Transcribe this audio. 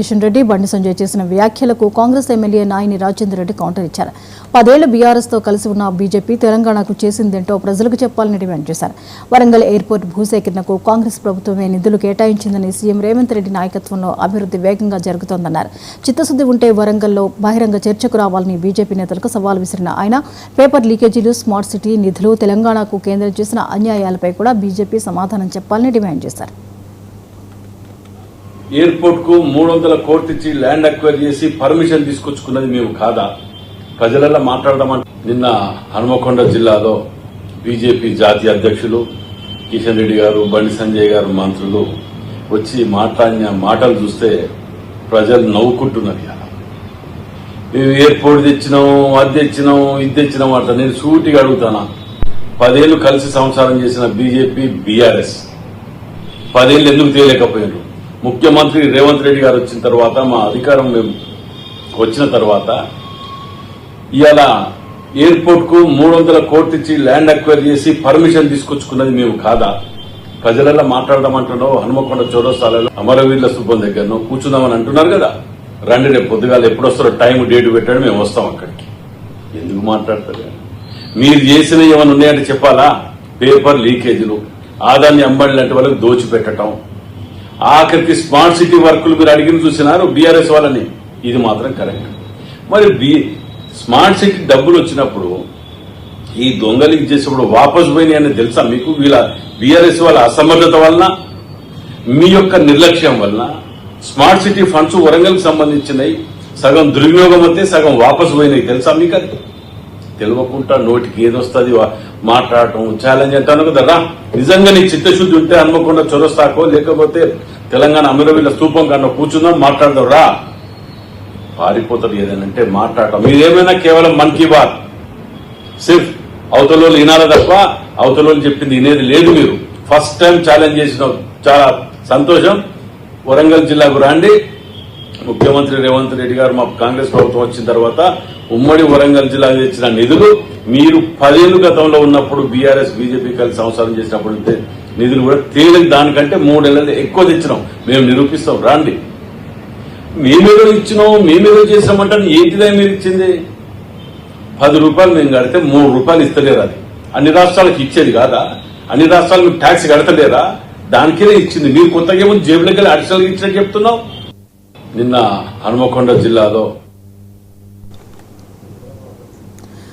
కిషన్ రెడ్డి, బండి సంజయ్ చేసిన వ్యాఖ్యలకు Congress MLA Nayini Rajender Reddy counter ఇచ్చారు. 10 ఏళ్లు బీఆర్ఎస్తో కలిసి ఉన్న బీజేపీ తెలంగాణకు చేసిందేంటో ప్రజలకు చెప్పాలని డిమాండ్ చేశారు. వరంగల్ ఎయిర్పోర్ట్ భూసేకరణకు కాంగ్రెస్ ప్రభుత్వమే నిధులు కేటాయించిందని సీఎం రేవంత్ రెడ్డి నాయకత్వంలో అభివృద్ధి వేగంగా జరుగుతోందన్నారు. చిత్తశుద్ధి ఉంటే వరంగల్లో బహిరంగ చర్చకు రావాలని బీజేపీ నేతలకు సవాల్ విసిరిన ఆయన పేపర్ లీకేజీలు, స్మార్ట్ సిటీ నిధులు, తెలంగాణకు కేంద్రం చేసిన అన్యాయాలపై కూడా బీజేపీ సమాధానం చెప్పాలని డిమాండ్ చేశారు. ఎయిర్పోర్ట్ కు 300 కోట్లు ఇచ్చి ల్యాండ్ అక్వైర్ చేసి పర్మిషన్ తీసుకొచ్చుకున్నది మేము కాదా? ప్రజలలో మాట్లాడదామంటే నిన్న హనుమకొండ జిల్లాలో బీజేపీ జాతీయ అధ్యక్షులు కిషన్ రెడ్డి గారు, బండి సంజయ్ గారు మంత్రులు వచ్చి మాట్లాడిన మాటలు చూస్తే ప్రజలు నవ్వుకుంటున్నారు. మేము ఎయిర్పోర్ట్ తెచ్చినాం, అది తెచ్చినాం, ఇది తెచ్చినాం అంట. నేను సూటిగా అడుగుతానా, 10 ఏళ్లు కలిసి సంసారం చేసిన బీజేపీ, బీఆర్ఎస్ 10 ఏళ్లు ఎందుకు తేలేకపోయారు? ముఖ్యమంత్రి రేవంత్ రెడ్డి గారు వచ్చిన తర్వాత, మా అధికారం మేము వచ్చిన తర్వాత ఇవాళ ఎయిర్పోర్ట్ కు 300 కోట్లు ఇచ్చి ల్యాండ్ అక్వైర్ చేసి పర్మిషన్ తీసుకొచ్చుకున్నది మేము కాదా? ప్రజలలో మాట్లాడదామంటున్నావు. హనుమకొండ చౌరస్తాలలో అమరవీరుల స్థూపం దగ్గర కూర్చుందామని అంటున్నారు కదా. రండి, రేపు పొద్దుగాల ఎప్పుడు వస్తారో టైం డేట్ పెట్టాడు, మేము వస్తాం అక్కడికి. ఎందుకు మాట్లాడతారు? మీరు చేసిన ఏమైనా ఉన్నాయంటే చెప్పాలా? పేపర్ లీకేజీలు, ఆదాన్ని అంబానీ లాంటి వాళ్ళకి దోచిపెట్టడం, ఆఖరికి స్మార్ట్ సిటీ వర్కులు మీరు అడిగిన చూసినారు బీఆర్ఎస్ వాళ్ళని. ఇది మాత్రం కరెక్ట్. మరి స్మార్ట్ సిటీ డబ్బులు వచ్చినప్పుడు ఈ దొంగలికి చేసేప్పుడు వాపసు పోయినాయని తెలుసా మీకు? వీళ్ళ బీఆర్ఎస్ వాళ్ళ అసమర్థత వలన, మీ యొక్క నిర్లక్ష్యం వలన స్మార్ట్ సిటీ ఫండ్స్ వరంగల్ కి సంబంధించినవి సగం దుర్వినియోగం అయితే సగం వాపసు పోయినాయి. తెలుసా మీకు? అది తెలియకుండా నోటికి ఏదొస్తుంది మాట్లాడటం, ఛాలెంజ్ అంటాను కదా. రా, నిజంగా నీ చిత్తశుద్ధి ఉంటే హనుమకొండ చౌరస్తాకో లేకపోతే తెలంగాణ అమరవీరుల స్థూపం కన్నా కూర్చుందాం, మాట్లాడదాం. రా, పారిపోతారు. ఏదైనా మాట్లాడటం మీరేమైనా కేవలం మన్ కీ బాత్ సిర్ఫ్ అవతలోళ్ళు వినాలి తప్ప అవతలోళ్ళు చెప్పింది వినేది లేదు. మీరు ఫస్ట్ టైం ఛాలెంజ్ చేసిన, చాలా సంతోషం. వరంగల్ జిల్లాకు రండి. ముఖ్యమంత్రి రేవంత్ రెడ్డి గారు మా కాంగ్రెస్ ప్రభుత్వం వచ్చిన తర్వాత ఉమ్మడి వరంగల్ జిల్లాకు తెచ్చిన నిధులు మీరు 10 ఏళ్లు గతంలో ఉన్నప్పుడు బీఆర్ఎస్ బీజేపీ కలిసి సంసారం చేసినప్పుడు నిధులు కూడా తేలిక దానికంటే 3 ఏళ్లలో ఎక్కువ తెచ్చినాం. మేము నిరూపిస్తాం. రాండి. మేమేదో ఇచ్చినాం, మేమేదో చేసినామంటే ఏంటిదే మీరు ఇచ్చింది? 10 రూపాయలు మేము కడితే 3 రూపాయలు ఇస్తలేరు. అది అన్ని రాష్ట్రాలకు ఇచ్చేది కాదా? అన్ని రాష్ట్రాలు మీకు ట్యాక్స్ కడతలేరా? దానికే ఇచ్చింది. మీరు కొత్తగా ఏమో జేబులకి వెళ్ళి అడిషనల్గా ఇచ్చినట్టు చెప్తున్నావు. నిన్న హనుమకొండ జిల్లాలో